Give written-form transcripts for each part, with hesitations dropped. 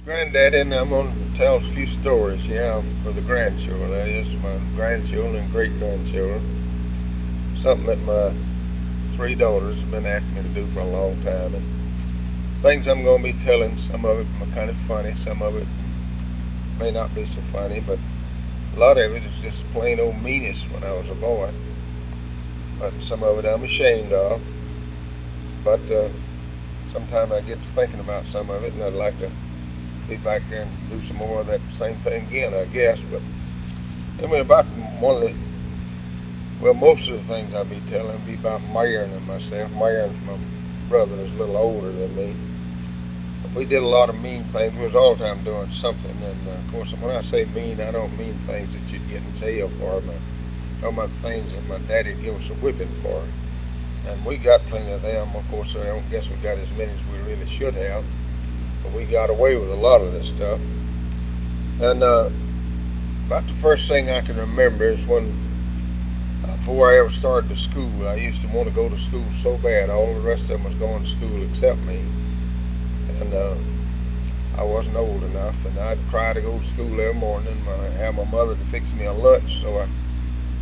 Granddad, and I'm going to tell a few stories, for the grandchildren. That is, my grandchildren and great grandchildren. Something that my three daughters have been asking me to do for a long time. And things I'm going to be telling, some of it kind of funny, some of it may not be so funny, but a lot of it is just plain old meanness when I was a boy. But some of it I'm ashamed of. But sometimes I get to thinking about some of it, and I'd like to be back there and do some more of that same thing again, I guess. But anyway, about one of the, well, most of the things I'll be telling will be about Myron and myself. Myron's my brother, is a little older than me. We did a lot of mean things. We was all the time doing something. And of course, when I say mean, I don't mean things that you'd get in jail for. I'm talking about things that my daddy gave us a whipping for. And we got plenty of them. Of course, I don't guess we got as many as we really should have. But we got away with a lot of this stuff. And about the first thing I can remember is when, before I ever started to school, I used to want to go to school so bad. All the rest of them was going to school except me. And I wasn't old enough, and I'd cry to go to school every morning. I'd have my mother to fix me a lunch, so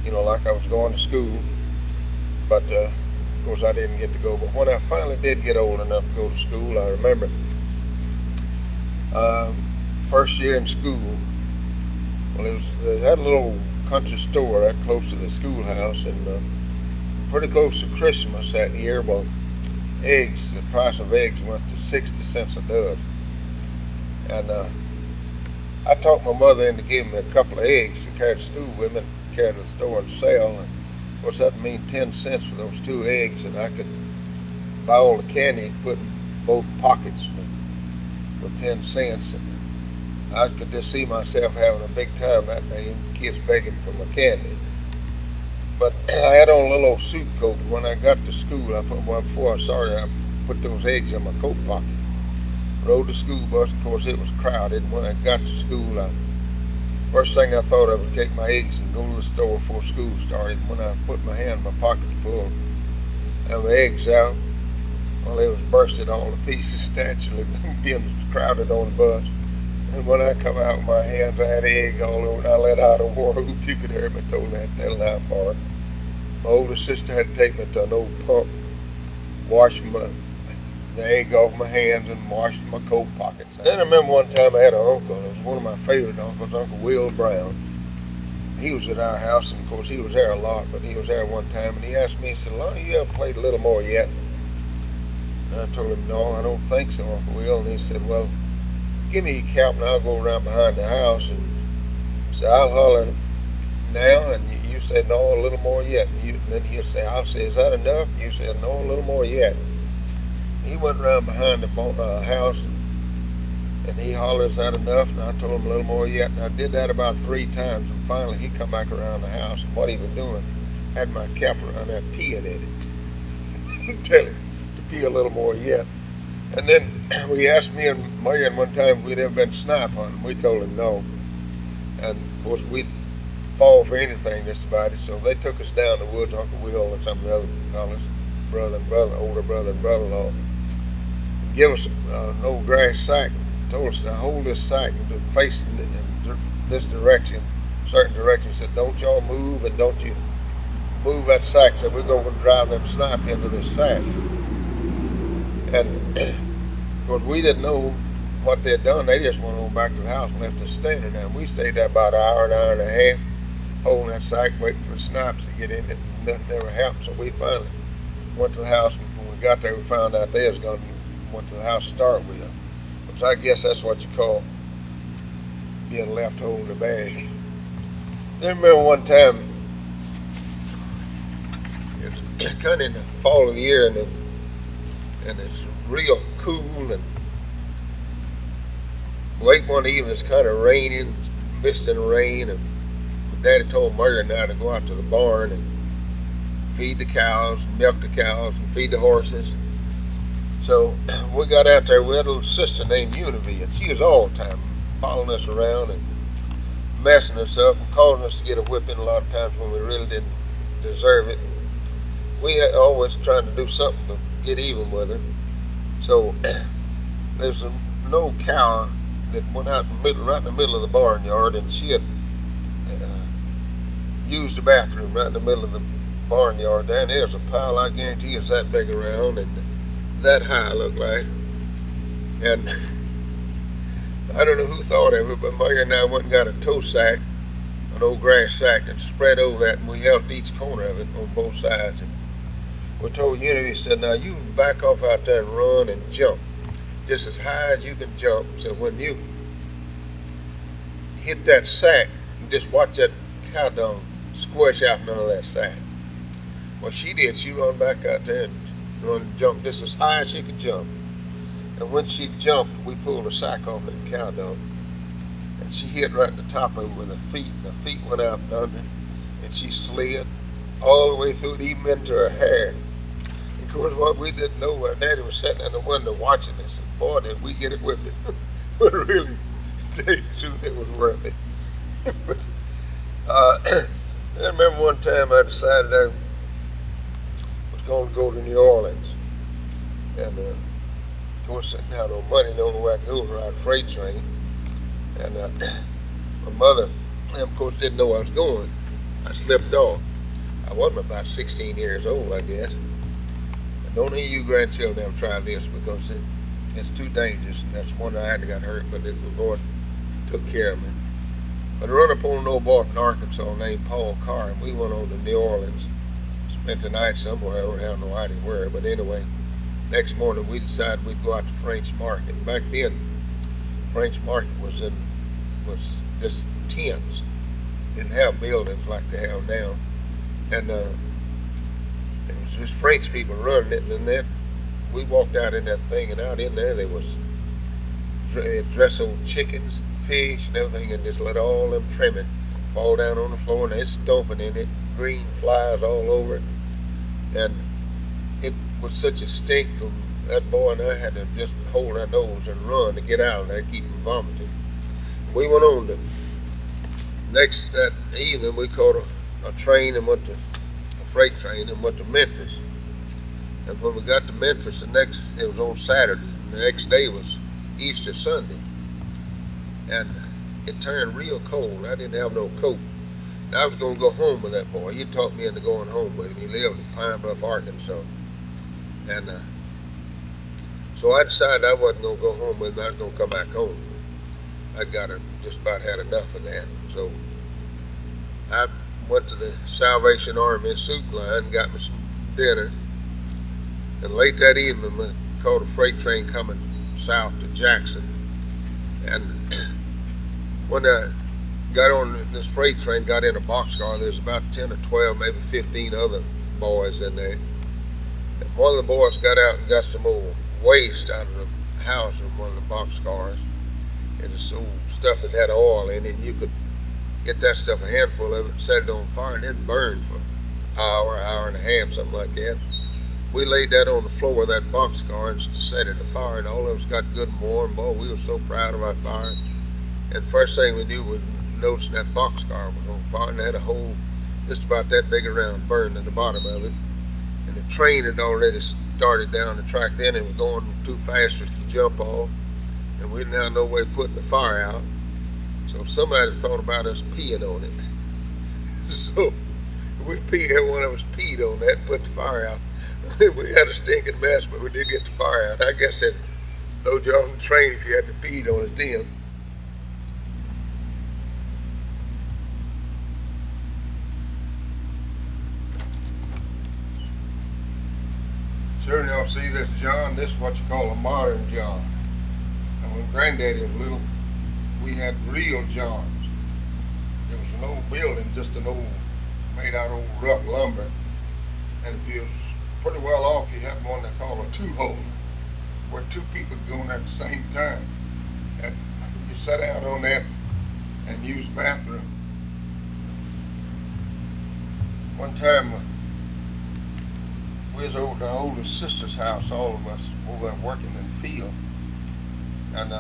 like I was going to school. But of course, I didn't get to go. But when I finally did get old enough to go to school, I remember first year in school. Well, they had a little country store right close to the schoolhouse, and pretty close to Christmas that year. Well, eggs, the price of eggs went to 60 cents a dozen. And I talked my mother into giving me a couple of eggs to carry to school with me, and carry to the store and sell. And of course, that'd mean 10 cents for those two eggs, and I could buy all the candy and put in both pockets with 10 cents. And I could just see myself having a big time that day, and kids begging for my candy. But I had on a little old suit coat. When I got to school, before I started, I put those eggs in my coat pocket. Rode the school bus. Of course, it was crowded. When I got to school, first thing I thought of was take my eggs and go to the store before school started. When I put my hand in my pocket full of eggs out, well, they was bursted all to pieces, naturally, being crowded on the bus. And when I come out with my hands, I had egg all over, and I let out a war whoop. You could hear me telling how far. My older sister had to take me to an old pump, wash the egg off my hands, and wash my coat pockets. Then I remember one time I had an uncle. It was one of my favorite uncles, Uncle Will Brown. He was at our house, and of course he was there a lot, but he was there one time, and he asked me, he said, "Lonnie, you ever played a little more yet?" And I told him, "No, I don't think so, Uncle Will." And he said, "Well, give me your cap and I'll go around behind the house." And so I'll holler now, and you say, "No, a little more yet." And then he'll say, I'll say, "Is that enough?" You say, "No, a little more yet." He went around behind the house, and he hollered, "Is that enough?" And I told him, "A little more yet." And I did that about 3 times, and finally he come back around the house, and what he was doing, had my cap around there peeing in it. Tell him to pee a little more yet. And then we asked me and Myron one time if we'd ever been snipe hunting. We told him no. And of course we'd fall for anything just about it. So they took us down the woods, Uncle Will and some of the other fellas, older brother and brother-in-law, and give us an old grass sack and told us to hold this sack and face it in this direction, certain direction. Said, "Don't y'all move, and don't you move that sack." Said, "We're going to drive them snipe into this sack." And of course, we didn't know what they'd done. They just went on back to the house and left us standing there. And we stayed there about an hour and a half, holding that sack, waiting for the snipes to get in it, and nothing ever happened. So we finally went to the house. And when we got there, we found out they went to the house to start with, which I guess that's what you call being left holding the bag. I remember one time, it was kind of in the fall of the year, and it's real cool, and late one evening it's kind of raining, misting rain, and Daddy told Mary and I to go out to the barn and feed the cows, milk the cows, and feed the horses. So we got out there. We had a little sister named Univy, and she was all the time following us around and messing us up and causing us to get a whipping a lot of times when we really didn't deserve it. We had always trying to do something to get even with her. So there's no cow that went out in the middle, right in the middle of the barnyard, and she had used the bathroom right in the middle of the barnyard. Down there's a pile I guarantee is that big around and that high, looked like. And I don't know who thought of it, but Mary and I went and got a tow sack, an old grass sack, and spread over that, and we held each corner of it on both sides. And we told Unity, said, now you back off out there and run and jump, just as high as you can jump. So when you hit that sack, you just watch that cow dung squish out none of that sack. Well, she did. She run back out there and run and jump just as high as she could jump. And when she jumped, we pulled the sack off that cow dung, and she hit right at the top of it with her feet. And her feet went out and under, and she slid all the way through it, even into her hair. And of course, what we didn't know, our daddy was sitting in the window watching us, and boy, did we get it with it. But really, to tell you the truth, it was worth it. But, I remember one time I decided I was going to go to New Orleans, and of course, sitting out no money, the only way I could go was ride a freight train. And my mother, of course, didn't know I was going. I slipped off. I wasn't about 16 years old, I guess. And don't any of you grandchildren ever try this, because it's too dangerous, and that's one I had to got hurt, but the Lord took care of me. But I run up on an old boy from Arkansas named Paul Carr, and we went on to New Orleans, spent the night somewhere. I don't have no idea where, but anyway, next morning we decided we'd go out to French Market. Back then, French Market was just tents. Didn't have buildings like they have now. And it was just French people running it, and then we walked out in that thing, and out in there was dress old chickens, fish, and everything, and just let all them trimming fall down on the floor, and they're stomping in it, green flies all over it. And it was such a stink. That boy and I had to just hold our nose and run to get out of there, keep from vomiting. We went on to that evening. We caught a train and went to a freight train and went to Memphis. And when we got to Memphis, it was on Saturday. The next day was Easter Sunday, and it turned real cold. I didn't have no coat. And I was going to go home with that boy. He talked me into going home with him. He lived in Pine Bluff, Arkansas. And so I decided I wasn't going to go home with him. I was going to come back home. I just about had enough of that. So I went to the Salvation Army soup line and got me some dinner. And late that evening, we caught a freight train coming south to Jackson. And when I got on this freight train, got in a boxcar, there's about 10 or 12, maybe 15 other boys in there. And one of the boys got out and got some old waste out of the house in one of the boxcars. And it's old stuff that had oil in it, and you could get that stuff, a handful of it, set it on fire, and it burned for an hour and a half, something like that. We laid that on the floor of that boxcar and set it afire, and all of us got good and warm. Boy, we were so proud of our fire. And first thing we knew was noticing that boxcar was on fire, and it had a hole just about that big around burned in the bottom of it. And the train had already started down the track then, and was going too fast for us to jump off. And we didn't have no way of putting the fire out. So somebody thought about us peeing on it. So we every one of us peed on that and put the fire out. We had a stinking mess, but we did get the fire out. I guess that load you off the train if you had to pee on it then. Sure, y'all see this John? This is what you call a modern John. And when Granddaddy was little, we had real Johns. It was an old building, just an old, made out of old rough lumber. And if you was pretty well off, you had one they call a two-hole, where two people go in at the same time. And you sat out on that and used the bathroom. One time, we was over to our oldest sister's house, all of us, over there working in the field. And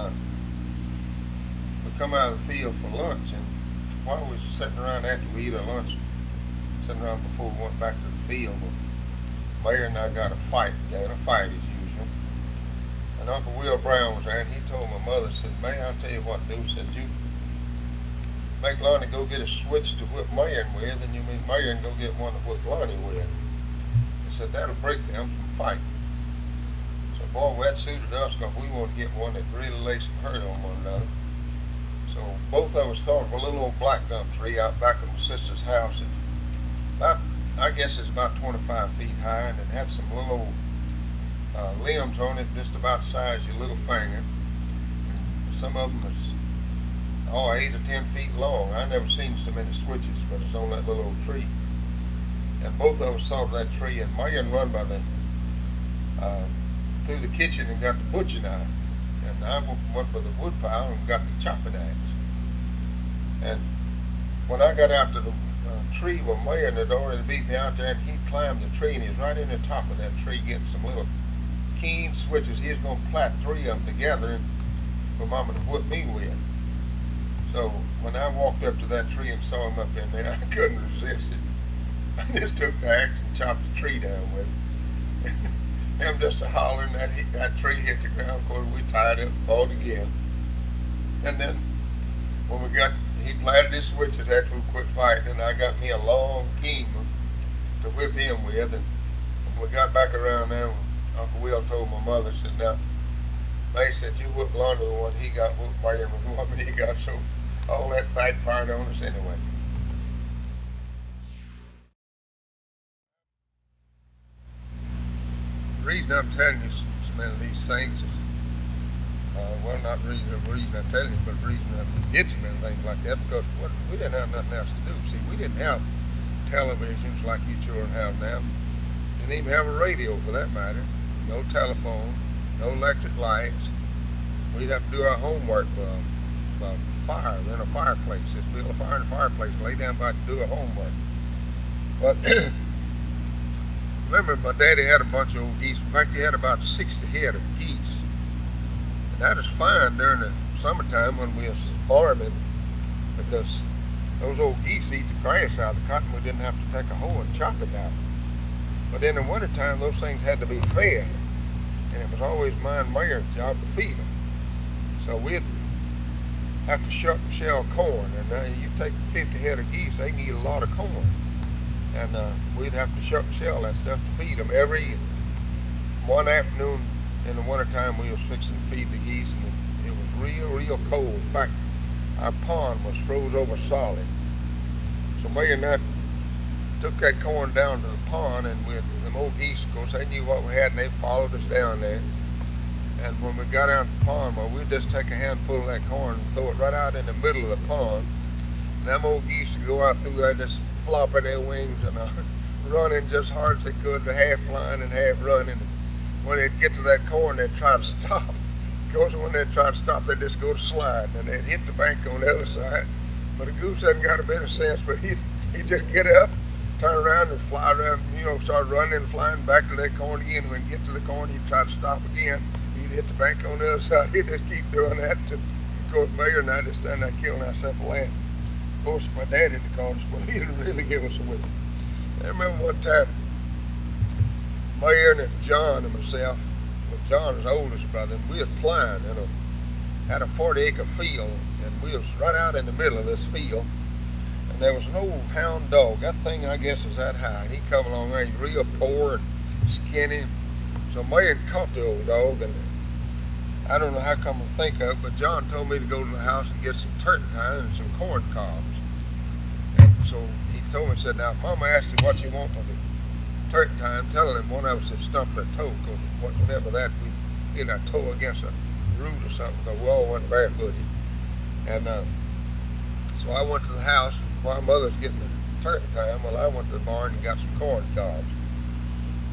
we come out of the field for lunch, and while we was sitting around after we eat our lunch, sitting around before we went back to the field, Mayor and I got a fight as usual. and Uncle Will Brown was there, and he told my mother, said, "May I tell you what, dude?" Said, "You make Lonnie go get a switch to whip Marion with, and you make Marion go get one to whip Lonnie with." He said, "That'll break them from fighting." So, boy, that suited us, because we wanted to get one that really laid some hurt on one another. So both of us thought of a little old black gum tree out back of my sister's house, and about, I guess it's about 25 feet high, and it had some little old limbs on it just about the size of your little finger. And some of them was 8 or 10 feet long. I never seen so many switches, but it's on that little old tree. And both of us saw that tree, and Marion run by the through the kitchen and got the butcher knife, and I went by the wood pile and got the chopping axe. And when I got out to the tree where Marion had already beat me out there, and he climbed the tree, and he was right in the top of that tree getting some little keen switches. He was going to plait 3 of them together for Mama to whip me with. So when I walked up to that tree and saw him up in there, I couldn't resist it. I just took the axe and chopped the tree down with it. Him just a hollering, that tree hit the ground. Of course, we tied up, fought again. And then when he planted his switches after we quit fighting, and I got me a long keen one to whip him with. And when we got back around there, Uncle Will told my mother, said, "Now, May said, you whipped Lonnie the one he got whooped by him with the woman he got, so all that backfired on us anyway." The reason I'm telling you so many of these things is, well, not the reason I'm telling you, but the reason that we did so many things like that, because we didn't have nothing else to do. See, we didn't have televisions like you children have now. Didn't even have a radio for that matter. No telephone, no electric lights. We'd have to do our homework by fire, in a fireplace. Just build a fire in a fireplace, lay down by to do our homework. But remember, my daddy had a bunch of old geese. In fact, he had about 60 head of geese. And that was fine during the summertime when we was farming, because those old geese eat the grass out of the cotton. We didn't have to take a hoe and chop it out. But in the wintertime, those things had to be fed. And it was always mine and Mary's job to feed them. So we'd have to shuck and shell corn. And you take 50 head of geese, they can eat a lot of corn. And we'd have to shuck and shell that stuff to feed them. Every one afternoon in the wintertime, we was fixing to feed the geese, and it was real cold. In fact, our pond was froze over solid. So Mary and I took that corn down to the pond, and with them old geese, of course, they knew what we had, and they followed us down there. And when we got out to the pond, well, we'd just take a handful of that corn and throw it right out in the middle of the pond. And them old geese would go out through there just flopping their wings and running just hard as they could, half flying and half running. When they'd get to that corn, they'd try to stop. Of course, when they'd try to stop, they'd just go to slide, and they'd hit the bank on the other side. But a goose hasn't got a bit of sense, but he'd just get up, turn around and fly around, start running and flying back to that corn again. When he'd get to the corn, he'd try to stop again. He'd hit the bank on the other side. He'd just keep doing that. Of course, Mayor and I just stand there killing ourselves laughing. Of course, my dad didn't call us, but he didn't really give us a whip. I remember one time, Mayor and John and myself, well, John was the oldest brother, and we was plowing and had a 40-acre field, and we was right out in the middle of this field, and there was an old hound dog. That thing, I guess, is that high. He come along there, he's real poor and skinny. So Mayor caught the old dog, and I don't know how come I think of it, but John told me to go to the house and get some turpentine and some corn cobs. And so he told me, said, "Now, if Mama asks you what you want with the turpentine, tell him one of us had stumped their toe, because whenever that we hit our toe against a root or something, because we all went barefooted." And so I went to the house while Mother's getting the turpentine. Well, I went to the barn and got some corn cobs.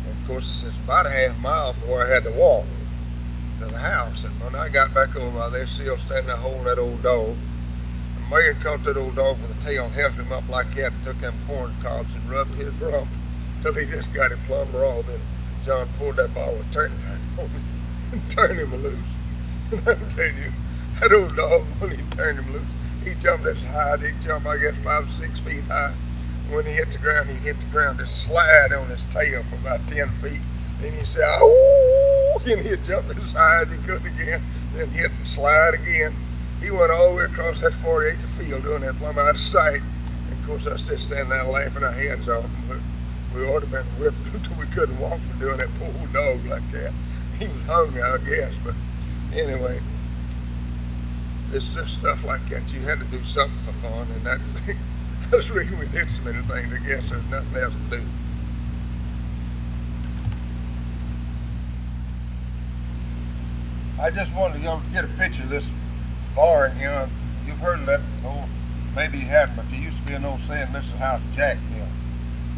And of course, it's about a half mile from where I had to walk to the house. And when I got back over by there, still standing there holding that old dog, and Mayor caught that old dog with the tail and held him up like that, and took them corn cobs and rubbed his rump till he just got him plumb raw. Then John pulled that bottle of turpentine on him and turned him loose. And I'm telling you, that old dog, when he turned him loose, he jumped as high. He jumped, I guess, 5 or 6 feet high. When he hit the ground, just slide on his tail for about 10 feet. Then he said, "Oh!" walk in, he'd jump inside, he couldn't again, then hit and slide again. He went all the way across that 40-acre field doing that plumb out of sight. And of course I was just standing there laughing our heads off him, but we ought to have been whipped until we couldn't walk for doing that poor dog like that. He was hungry, I guess, but anyway, it's just stuff like that. You had to do something for fun, and that's the reason we did so many things. I guess there's nothing else to do. I just wanted to get a picture of this barn. You know, you've heard of that old, maybe you haven't, but there used to be an old saying, this is how Jack built.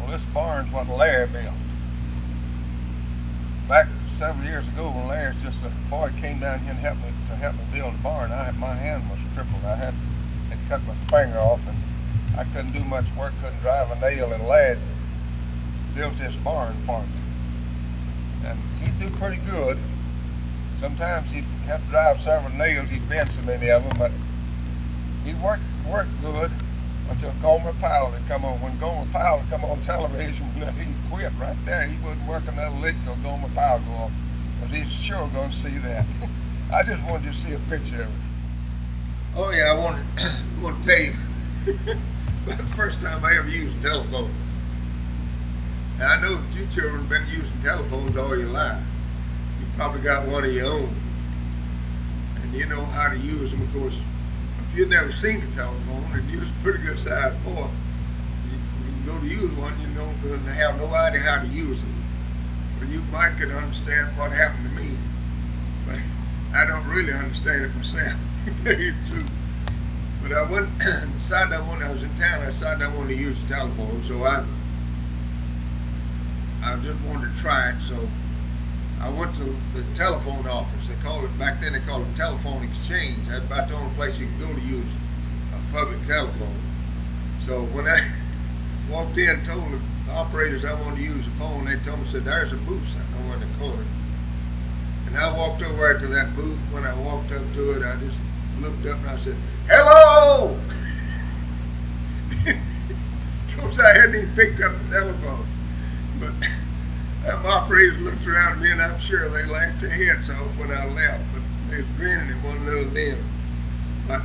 Well, this barn's what Larry built. Back several years ago when Larry's just a boy came down here and helped me build a barn, my hand was crippled. I had cut my finger off and I couldn't do much work, couldn't drive a nail, and Lad built this barn for me. And he'd do pretty good. Sometimes he'd have to drive several nails, he'd bend so many of them, but he worked good until Gomer Powell had come on. When Gomer Powell had come on television, he quit right there. He wouldn't work another lick till Gomer Powell go on, because he's sure going to see that. I just wanted you to see a picture of it. Oh yeah, I want to tell you about the first time I ever used a telephone. Now I know that you children have been using telephones all your life. You probably got one of your own, and you know how to use them. Of course, if you've never seen a telephone and you're a pretty good sized boy, you can go to use one, you know, and have no idea how to use it. But you might could understand what happened to me, but I don't really understand it myself. It's true. But I decided I was in town, I decided I wanted to use the telephone, so I just wanted to try it. So I went to the telephone office. They called it, back then they called it telephone exchange. That's about the only place you could go to use a public telephone. So when I walked in and told the operators I wanted to use the phone, they told me, said, there's a booth sitting over in the corner. And I walked over to that booth. When I walked up to it, I just looked up and I said, hello! Of course, I hadn't even picked up the telephone. But them operators looked around at me, and I'm sure they laughed their heads off when I left. But they was grinning at one another then. But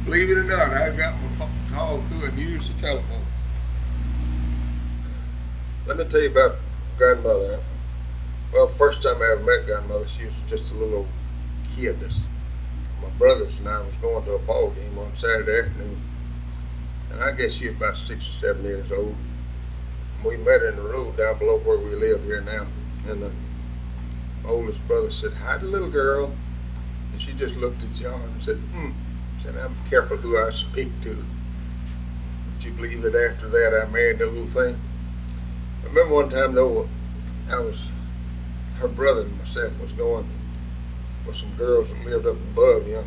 believe it or not, I got my call through and used the telephone. Let me tell you about grandmother. Well, first time I ever met grandmother, she was just a little old kid. My brothers and I was going to a ball game on Saturday afternoon, and I guess she was about 6 or 7 years old. And we met her in the road down below where we live here now, and my oldest brother said, hi, the little girl, and she just looked at John and said, said, I'm careful who I speak to. Would you believe that after that I married the little thing? I remember one time though, her brother and myself was going with some girls that lived up above, you know,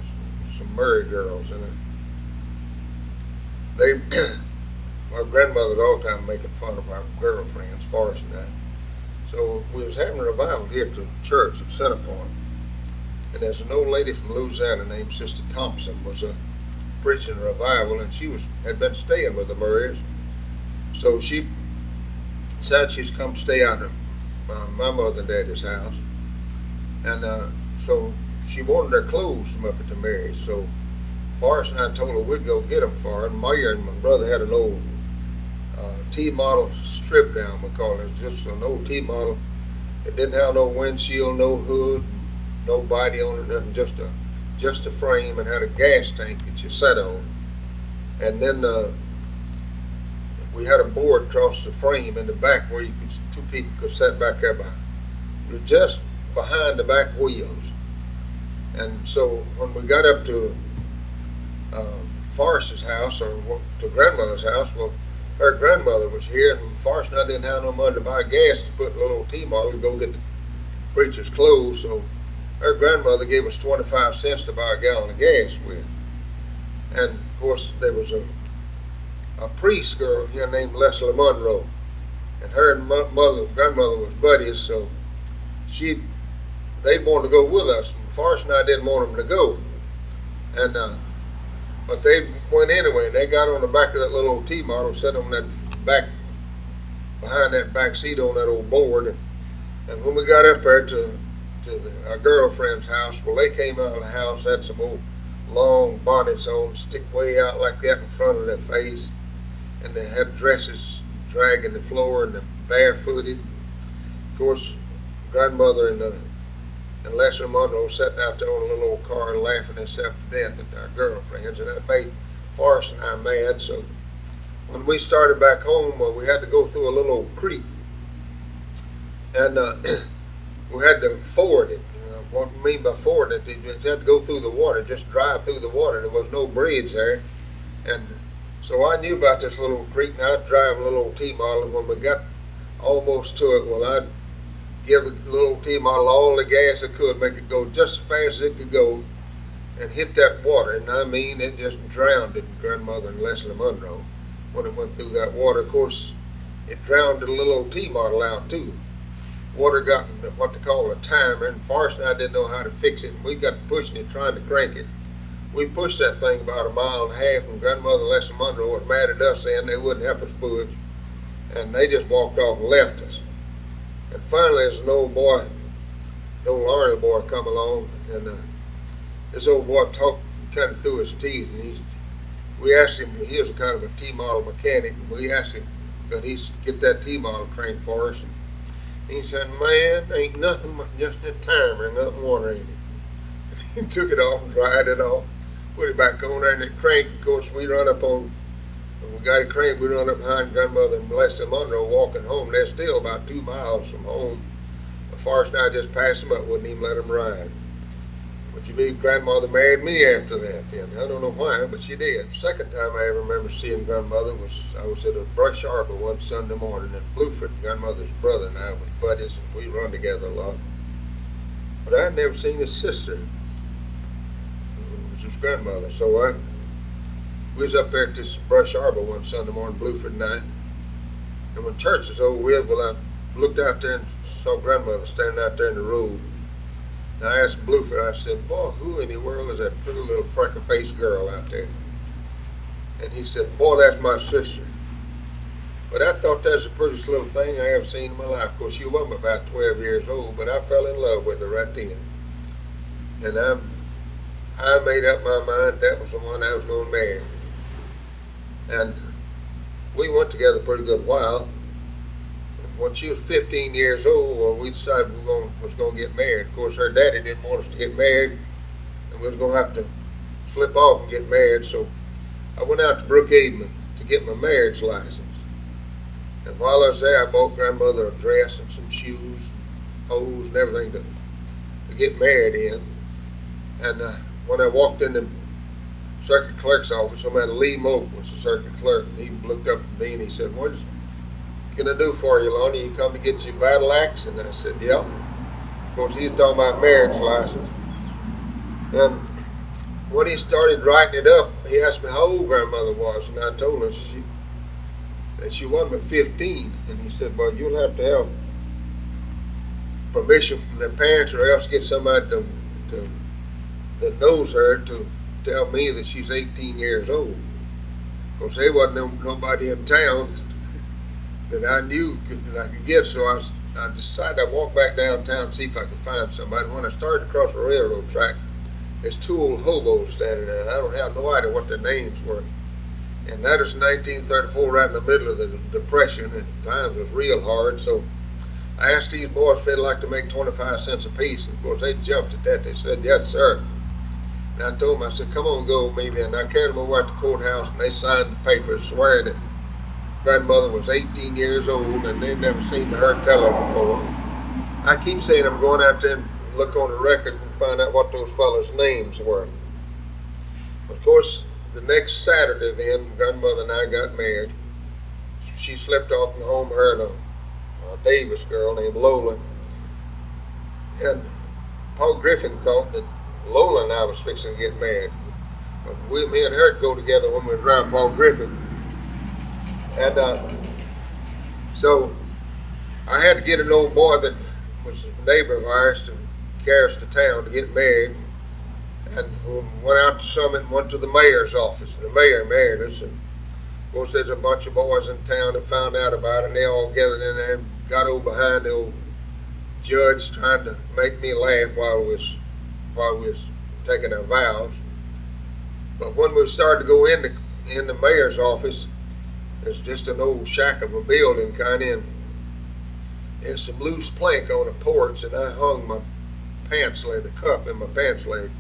some Murray girls, and my grandmother was all the time making fun of our girlfriends, Forrest and I. So we was having a revival here at the church at Centerpoint, and there's an old lady from Louisiana named Sister Thompson was preaching a revival, and she had been staying with the Murrays, so she decided she's come stay out at my mother and daddy's house, and so she wanted her clothes from up at the Mary's. So Forrest and I told her we'd go get them for her. And Meyer and my brother had an old T-model strip down, we call it. Just an old T-model. It didn't have no windshield, no hood, no body on it, nothing. Just a frame, and had a gas tank that you sat on. And then we had a board across the frame in the back where two people could sit back there behind. It was just behind the back wheels. And so when we got up to Forrest's house, or to grandmother's house, well, her grandmother was here, and Forrest and I didn't have no money to buy gas to put in a little T-model to go get the preacher's clothes, so her grandmother gave us 25 cents to buy a gallon of gas with. And of course there was a priest girl here named Leslie Monroe, and her and grandmother was buddies, so they wanted to go with us. Forrest and I didn't want them to go, and but they went anyway. And they got on the back of that little old T-model, sat on that back, behind that back seat on that old board. And when we got up there to our girlfriend's house. Well, they came out of the house, had some old long bonnets on, stick way out like that in front of their face, and they had dresses dragging the floor, and they're barefooted. Of course, grandmother and Leslie Monroe sitting out there on a little old car and laughing themselves to death at our girlfriends, and that made Forrest and I mad. So when we started back home, we had to go through a little old creek, and we had to ford it. What we mean by ford it, you had to go through the water, just drive through the water. There was no bridge there, and so I knew about this little creek, and I'd drive a little old T-model, and when we got almost to it, well, I'd give a little T-model all the gas it could, make it go just as fast as it could go, and hit that water, and I mean, it just drowned it, grandmother and Leslie Monroe, when it went through that water. Of course, it drowned the little old T-model out, too. Water got what they call a timer, and Forrest and I didn't know how to fix it, and we got pushing it, trying to crank it. We pushed that thing about 1.5 miles, and grandmother and Leslie Monroe was mad at us, saying they wouldn't help us push, and they just walked off and left us. And finally, there's an old boy, an old Arnold boy come along, and this old boy talked kind of through his teeth, and we asked him, he was a kind of a T-model mechanic, and we asked him, could he get that T-model cranked for us? And he said, man, ain't nothing but just a timer, nothing water in it. He took it off and dried it off, put it back on there, and it cranked. Of course, we run up on, when we got it cranked, we run up behind grandmother and Leslie Monroe walking home. They're still about 2 miles from home. Forrest and I just passed them up, wouldn't even let them ride. But you believe grandmother married me after that then. I don't know why, but she did. Second time I ever remember seeing grandmother was, I was at a brush arbor one Sunday morning in Blueford. Grandmother's brother and I was buddies, and we run together a lot. But I had never seen his sister, which was grandmother. So we was up there at this brush arbor one Sunday morning, Blueford night. And when church was over with, well, I looked out there and saw grandmother standing out there in the road. And I asked Blueford, I said, boy, who in the world is that pretty little freckle-faced girl out there? And he said, boy, that's my sister. But I thought that was the prettiest little thing I ever seen in my life. Of course, she wasn't about 12 years old, but I fell in love with her right then. And I made up my mind that was the one I was going to marry. And we went together a pretty good while. When she was 15 years old, well, we decided we was going to get married. Of course, her daddy didn't want us to get married, and we was going to have to flip off and get married. So I went out to Brookhaven to get my marriage license. And while I was there, I bought grandmother a dress and some shoes, and hose, and everything to get married in. And when I walked in the circuit clerk's office, somebody, Lee Moak was the circuit clerk, and he looked up at me and he said, what can I do for you, Lonnie? You come to get your battle axe? And I said, yeah. Of course, he's talking about marriage license. And when he started writing it up, he asked me how old grandmother was, and I told him that she wasn't but 15. And he said, well, you'll have to have permission from their parents, or else get somebody that knows her to tell me that she's 18 years old. Because there wasn't nobody in town that I knew that I could get, so I decided I'd walk back downtown and see if I could find somebody. When I started across the railroad track, there's 2 old hobos standing there, and I don't have no idea what their names were. And that was 1934, right in the middle of the Depression, and times was real hard, so I asked these boys if they'd like to make 25 cents a piece, and of course they jumped at that. They said, yes, sir. And I told them, I said, come on, go with me then. I carried them over at the courthouse, and they signed the papers swearing that grandmother was 18 years old, and they'd never seen her tell her before. I keep saying I'm going out there and look on the record and find out what those fellas' names were. Of course, the next Saturday then, grandmother and I got married. She slipped off from home, her and a Davis girl named Lola. And Paul Griffin thought that Lola and I was fixing to get married. But me and her would go together when we was around Paul Griffin. And so I had to get an old boy that was a neighbor of ours to carry us to town to get married. And we went out to Summit and went to the mayor's office. The mayor married us. And of course, there's a bunch of boys in town that found out about it, and they all gathered in there and got over behind the old judge trying to make me laugh while we was taking our vows. But when we started to go in the mayor's office, there's just an old shack of a building kind of, and there's some loose plank on the porch, and I hung my pants leg, the cup in my pants leg,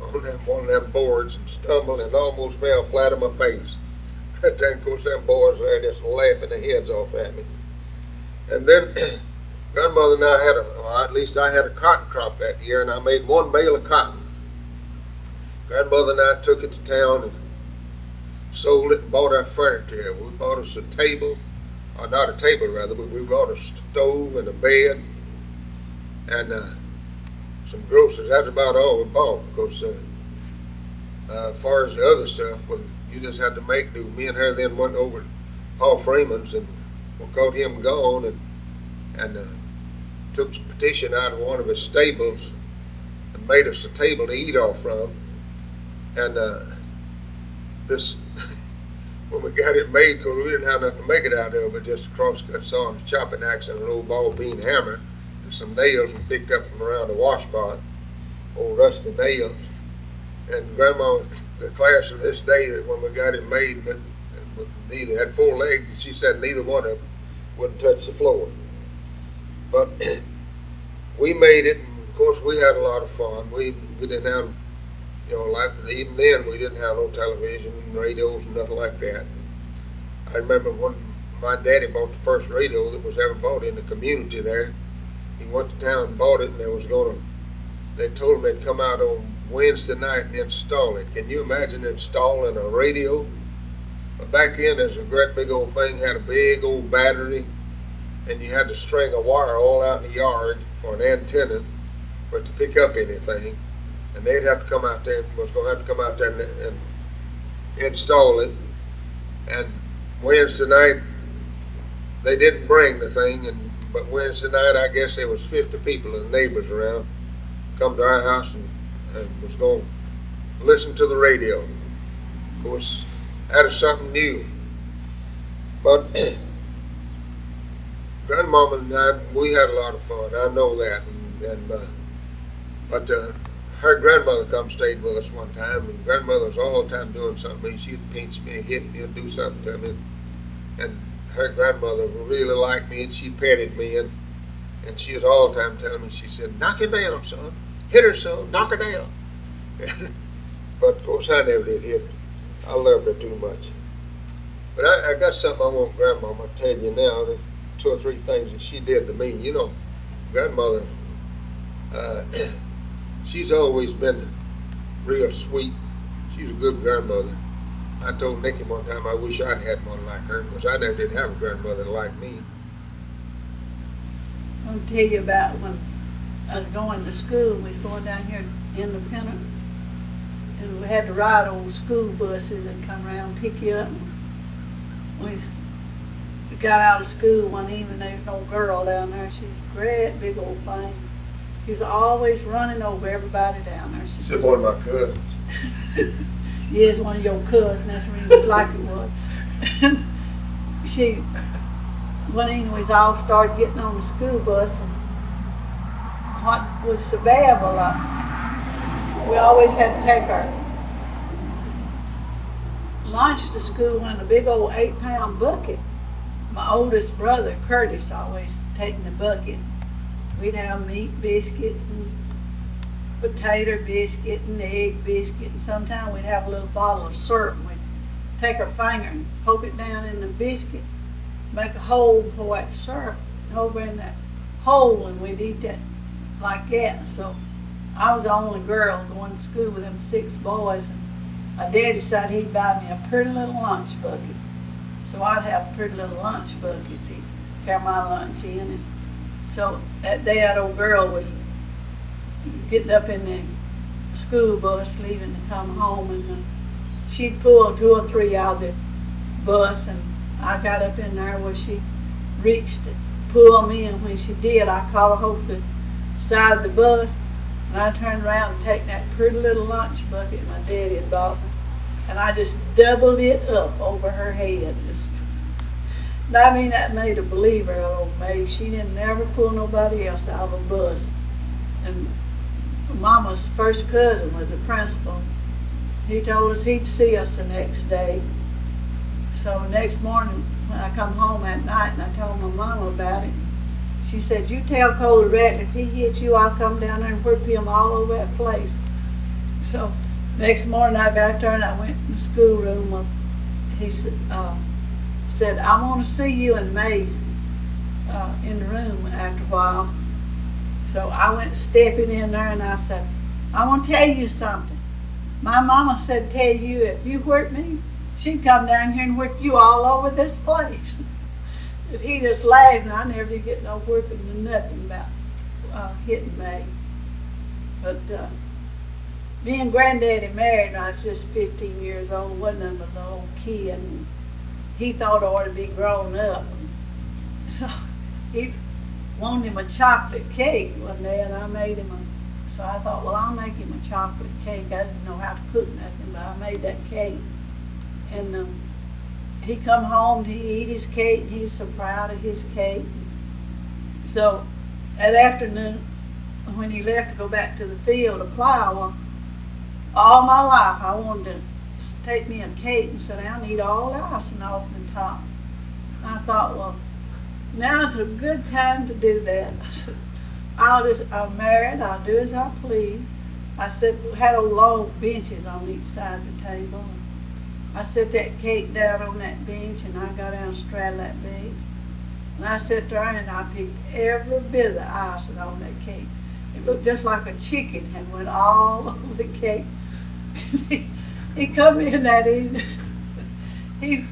on one of them boards and stumbled and almost fell flat on my face. And then, of course, them boys there just laughing their heads off at me. And then grandmother and I at least I had a cotton crop that year, and I made 1 bale of cotton. Grandmother and I took it to town and sold it and bought our furniture. We bought us a table, or not a table rather, but we bought a stove and a bed and some groceries. That's about all we bought, because as far as the other stuff, well, you just had to make do. Me and her then went over to Paul Freeman's and we caught him gone, and took some petition out of one of his stables and made us a table to eat off from. And this, when we got it made, because we didn't have nothing to make it out of, but just a crosscut saw and chopping axe and an old ball peen hammer, and some nails we picked up from around the wash pot, old rusty nails. And Grandma declares to this day that when we got it made, that neither had 4 legs, and she said neither one of them wouldn't touch the floor. But we made it, and of course we had a lot of fun. We didn't have, like even then we didn't have no television, radios, and nothing like that. I remember when my daddy bought the first radio that was ever bought in the community there. He went to town and bought it, and they told him they'd come out on Wednesday night and install it. Can you imagine installing a radio? But back then, there's a great big old thing, had a big old battery, and you had to string a wire all out in the yard for an antenna for it to pick up anything. And they'd have to come out there, was going to have to come out there and install it. And Wednesday night, they didn't bring the thing, but Wednesday night, I guess there was 50 people and neighbors around, come to our house and was going to listen to the radio. Of course, that is something new. But Grandmama and I, we had a lot of fun. I know that. But her grandmother come stayed with us one time, and grandmother was all the time doing something. She'd pinch me, hit me, and do something to me. And her grandmother really liked me, and she petted me, and she was all the time telling me, she said, "Knock her down, son. Hit her, son. Knock her down." But of course, I never did hit her. I loved her too much. But I got something I want Grandmama to tell you now. The 2 or 3 things that she did to me. Grandmother, she's always been real sweet. She's a good grandmother. I told Nicky one time I wish I'd had one like her, because I never did have a grandmother like me. I'll tell you about when I was going to school. We was going down here in Independent, and we had to ride old school buses that come around and pick you up. We got out of school one evening. There was no girl down there. She's a great big old thing. She's always running over everybody down there. She's one of my cousins. Yes, one of your cousins. That's really like it was. One evening we all started getting on the school bus, and what was so bad, we always had to take our lunch to school in a big old 8-pound bucket. My oldest brother, Curtis, always taking the bucket. We'd have meat biscuit and potato biscuit and egg biscuit, and sometimes we'd have a little bottle of syrup, and we'd take our finger and poke it down in the biscuit, make a hole for that syrup over in that hole, and we'd eat that like that. So I was the only girl going to school with them 6 boys, and my daddy said he'd buy me a pretty little lunch bucket. So I'd have a pretty little lunch bucket to carry my lunch in. And so that day that old girl was getting up in the school bus leaving to come home, and she'd pull 2 or 3 out of the bus, and I got up in there where she reached to pull me, and when she did, I caught her over the side of the bus, and I turned around and take that pretty little lunch bucket my daddy had bought me, and I just doubled it up over her head. I mean, that made a believer of old May. She didn't never pull nobody else out of a bus. And Mama's first cousin was a principal. He told us he'd see us the next day. So the next morning, when I come home at night and I told my mama about it, she said, "You tell Coley Rat if he hits you, I'll come down there and whip him all over that place." So next morning I got there and I went in the schoolroom. He said, "I want to see you and May in the room after a while." So I went stepping in there and I said, "I want to tell you something. My mama said tell you if you hurt me, she'd come down here and whip you all over this place." And he just laughed, and I never did get no whipping or nothing about hitting May. But me and Granddaddy married when I was just 15 years old, wasn't a little kid, and he thought I ought to be grown up. So he wanted him a chocolate cake one day, and I made him so I thought, well, I'll make him a chocolate cake. I didn't know how to cook nothing, but I made that cake. And he come home, he eat his cake, and he's so proud of his cake. So that afternoon, when he left to go back to the field to plow, all my life I wanted to take me a cake and sit down and eat all the icing off the top. I thought, well, now's a good time to do that. I'm married, I'll do as I please. I had old long benches on each side of the table. I set that cake down on that bench and I got down and straddled that bench. And I sat there and I picked every bit of the icing on that cake. It looked just like a chicken had went all over the cake. He come in that evening. He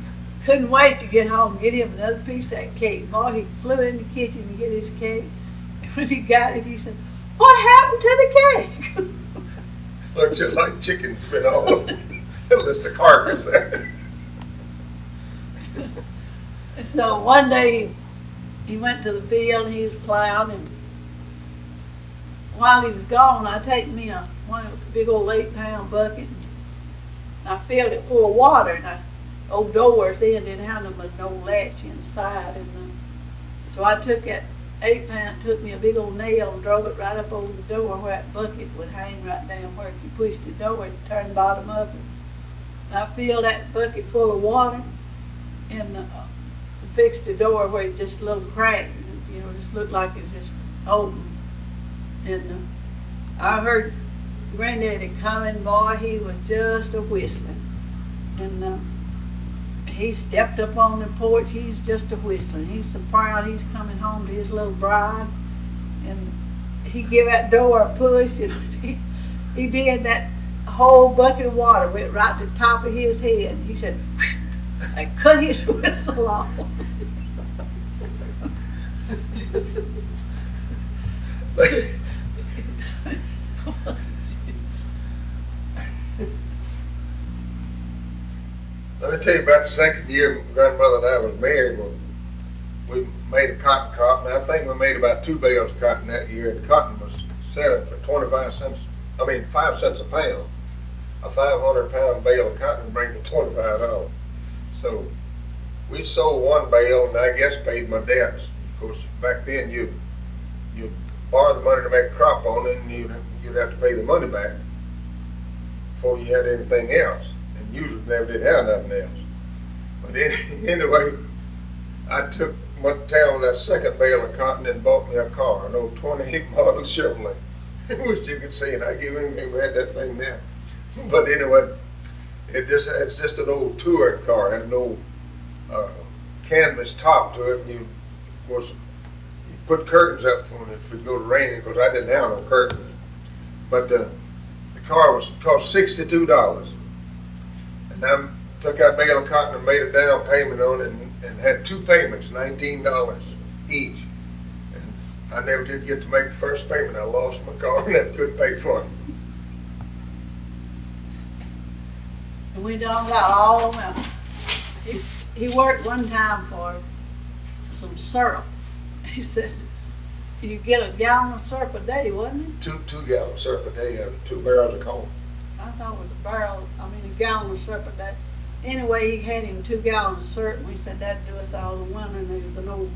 couldn't wait to get home and get him another piece of that cake. Boy, he flew in the kitchen to get his cake. And when he got it, he said, "What happened to the cake?" Looked just like chicken's been all over. Just a carcass there. So one day he went to the field and he was plowing, and while he was gone, I take me one of the big old 8-pound bucket and I filled it full of water, and old doors then didn't have no latch inside, and so I took that 8-pound, took me a big old nail and drove it right up over the door where that bucket would hang right down where if you pushed the door it turned the bottom up. I filled that bucket full of water and fixed the door where it just a little crack, just looked like it was just open. And I heard Granddaddy coming, boy, he was just a whistling. And he stepped up on the porch, he's just a whistling. He's so proud he's coming home to his little bride. And he give that door a push, and he did that whole bucket of water went right to the top of his head. He said, I cut his whistle off. Let me tell you about the second year my grandmother and I was married. We made a cotton crop, and I think we made about 2 bales of cotton that year. And cotton was selling for 5 cents a pound. A 500-pound bale of cotton would bring to $25. So we sold 1 bale, and I guess paid my debts. Of course, back then you borrow the money to make a crop on it, and you'd have to pay the money back before you had anything else. And usually never did have nothing else. But anyway, I went to town with that second bale of cotton and bought me a car, an old 28 model Chevrolet. I wish you could see it. I give anything we had that thing there. But anyway, it's just an old touring car. It had an old canvas top to it, and of course, you put curtains up on it if it go to raining, because I didn't have no curtains. But the car cost $62, and I took that bale of cotton and made a down payment on it, and had 2 payments, $19 each. And I never did get to make the first payment. I lost my car and I couldn't pay for it. And we don't got all of them. He worked one time for some syrup. He said, you get a gallon of syrup a day, wasn't it? 2 gallons of syrup a day out of 2 barrels of corn. I thought it was a gallon of syrup a day. anyway, he had him 2 gallons of syrup, and we said that'd do us all the winter. And there was an old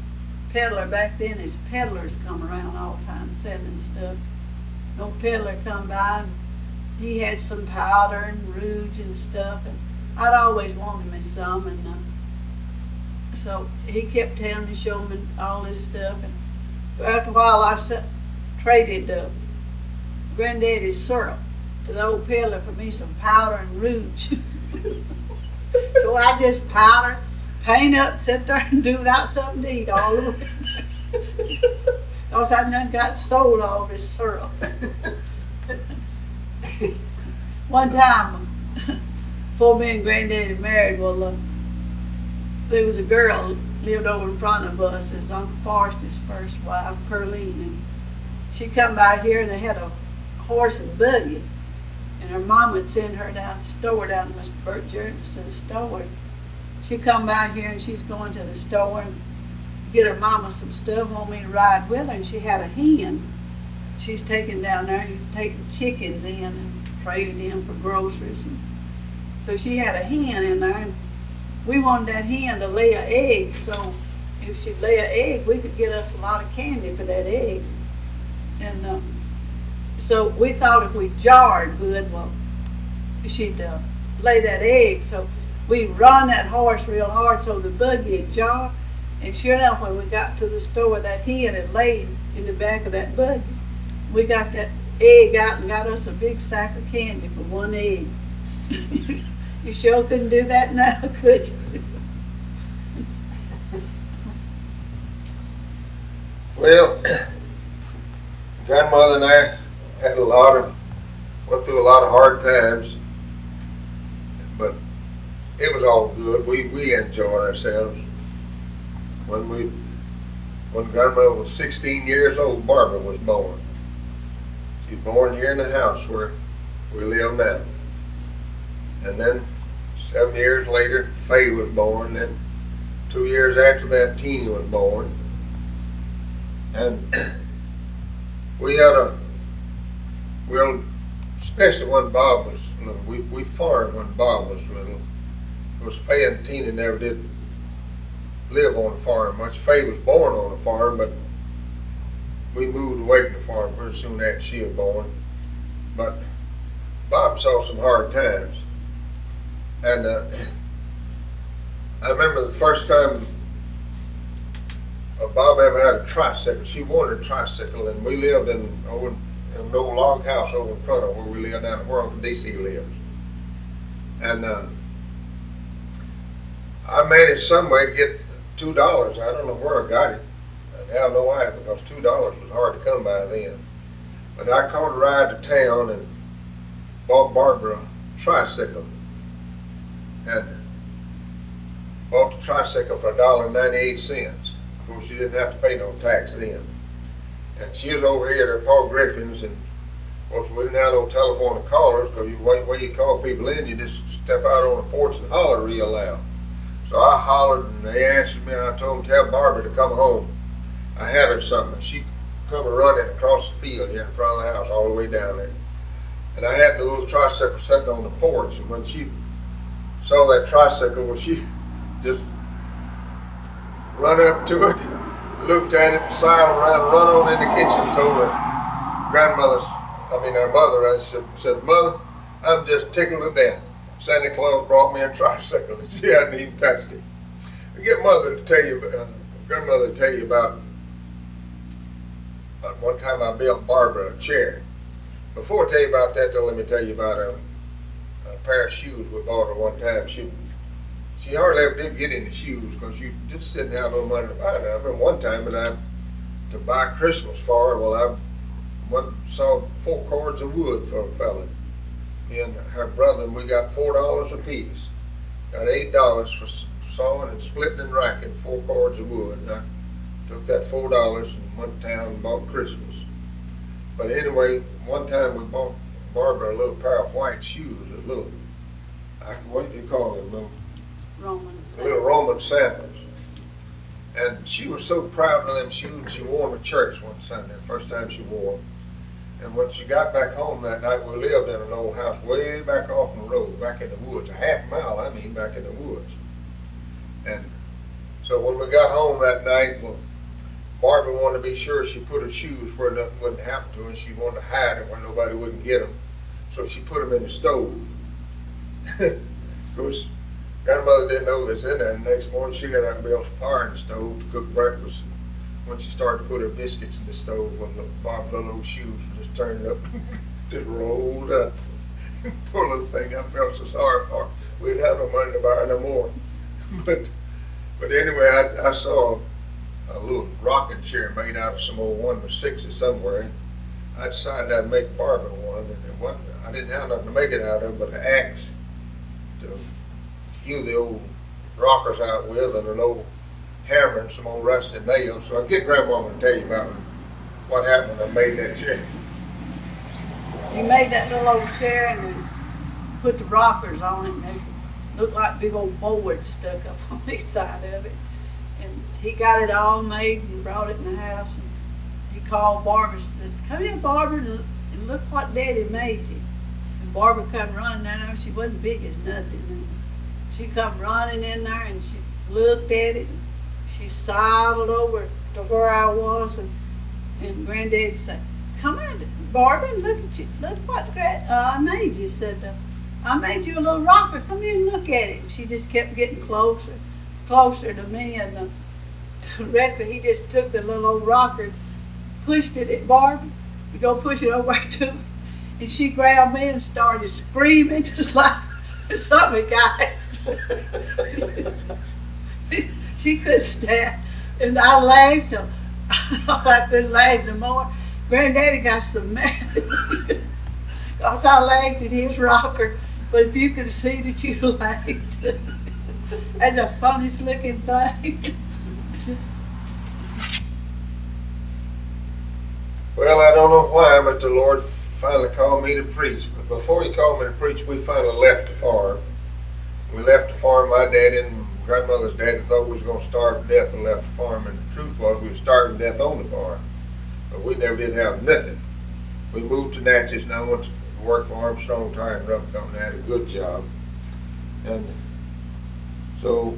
peddler back then. His peddlers come around all the time selling stuff. An old peddler come by, and he had some powder and rouge and stuff, and I'd always wanted me some, and so he kept telling me, showing me all this stuff, and after a while I traded Granddaddy's syrup to the old peddler for me some powder and rouge. So I just powder, paint up, sit there and do without something to eat all the way. Because I done got sold all this syrup. One time, before me and Granddaddy married, well, there was a girl lived over in front of us, as Uncle Forrester's first wife, Pearline, and she come by here and they had a horse and buggy, and her mom would send her down to the store, down to Mr. Burt Jordan's to the store. She come by here and she's going to the store and get her mama some stuff, want me to ride with her, and she had a hen. She's taking down there and taking chickens in and trading in for groceries. And so she had a hen in there, and we wanted that hen to lay an egg, so if she'd lay an egg, we could get us a lot of candy for that egg. And so we thought if we jarred good, well, she'd lay that egg. So we run that horse real hard so the buggy would jar. And sure enough, when we got to the store, that hen had laid in the back of that buggy. We got that egg out and got us a big sack of candy for one egg. You sure couldn't do that now, could you? Well, Grandmother and I went through a lot of hard times, but it was all good. We enjoyed ourselves. When Grandmother was 16 years old, Barbara was born. She was born here in the house where we live now. And then 7 years later, Faye was born. Then 2 years after that, Teeny was born. And especially when Bob was little, we farmed when Bob was little. Of course, Faye and Teeny never did live on a farm much. Faye was born on a farm, but we moved away from the farm pretty soon after she was born. But Bob saw some hard times. And I remember the first time Bob ever had a tricycle. She wanted a tricycle, and we lived in an old log house over in front of where we live down where Uncle D.C. lives. And I managed some way to get $2. I don't know where I got it. I have no idea, because $2 was hard to come by then. But I caught a ride to town and bought Barbara a tricycle. And bought the tricycle for $1.98. Of course, she didn't have to pay no tax then. And she was over here at Paul Griffin's, and of course we didn't have no telephone to call her, because when you call people in, you just step out on the porch and holler real loud. So I hollered, and they answered me, and I told them, tell Barbara to come home. I had her something. She come running across the field here in front of the house all the way down there. And I had the little tricycle sitting on the porch, and when she saw that tricycle, well, she just run up to it, looked at it, sidled around, run on in the kitchen, and told her her mother, I said, Mother, I'm just tickled to death. Santa Claus brought me a tricycle, and she hadn't even touched it. I get Grandmother to tell you about one time I built Barbara a chair. Before I tell you about that, though, let me tell you about a pair of shoes we bought her one time. She hardly ever did get any shoes, because she just didn't have no money to buy them. I remember one time to buy Christmas for her, well, I went and saw 4 cords of wood for a fella. Me and her brother, and we got $4 a piece. Got $8 for sawing and splitting and racking 4 cords of wood. And I took that $4 and went to town and bought Christmas. But anyway, one time we bought Barbara a little pair of white shoes, what do you call them? Little Roman sandals. And she was so proud of them shoes, she wore them to church one Sunday, the first time she wore them. And when she got back home that night, we lived in an old house way back off the road, back in the woods, a half mile, back in the woods. And so when we got home that night, well, Barbara wanted to be sure she put her shoes where nothing wouldn't happen to her, and she wanted to hide them where nobody wouldn't get them. So she put them in the stove. Of course, grandmother didn't know this in there. And the next morning she got out and built a fire in the stove to cook breakfast. And when she started to put her biscuits in the stove, when Bob's little shoes were just turned up, just rolled up. Poor little thing, I felt so sorry for her. We didn't have no money to buy her no more. But anyway, I saw a little rocking chair made out of some old 1-6s somewhere. And I decided I'd make Barbara one. And it wasn't, I didn't have nothing to make it out of but an axe to hew the old rockers out with, and an old hammer and some old rusted nails. So I'll get Grandma to tell you about what happened when I made that chair. You made that little old chair and then put the rockers on it, and they looked like big old boards stuck up on each side of it. And he got it all made and brought it in the house. And he called Barbara and said, "Come here, Barbara, and look what Daddy made you." And Barbara come running down there. She wasn't big as nothing. And she come running in there and she looked at it. And she sidled over to where I was, and Granddad said, "Come on, Barbara, and look at you. Look what I made you." Said, "I made you a little rocker. Come here and look at it." And she just kept getting closer to me, and Redford, he just took the little old rocker, pushed it at Barbara, to go push it over to her, and she grabbed me and started screaming just like something got she couldn't stand, and I laughed. I couldn't laugh no more. Granddaddy got so mad because I laughed at his rocker, but if you could see that you laughed. That's the funniest looking thing. Well, I don't know why, but the Lord finally called me to preach. But before he called me to preach, we finally left the farm. We left the farm. My daddy and grandmother's daddy thought we was going to starve to death and left the farm. And the truth was we were starving to death on the farm. But we never did have nothing. We moved to Natchez, and I went to work for Armstrong Tire and Rubber Company. I had a good job. And so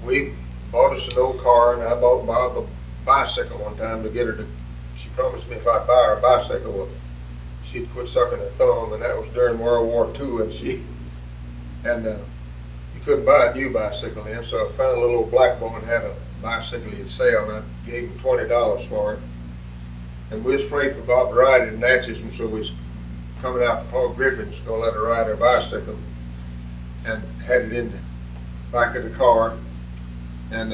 we bought us an old car, and I bought Bob a bicycle one time to get her to. She promised me if I'd buy her a bicycle, well, she'd quit sucking her thumb, and that was during World War II. And you couldn't buy a new bicycle then, so I found a little old black boy and had a bicycle he'd sell, and I gave him $20 for it. And we was afraid for Bob to ride it in Natchez, and so we was coming out to Paul Griffin's going to let her ride her bicycle, and had it in the back of the car. And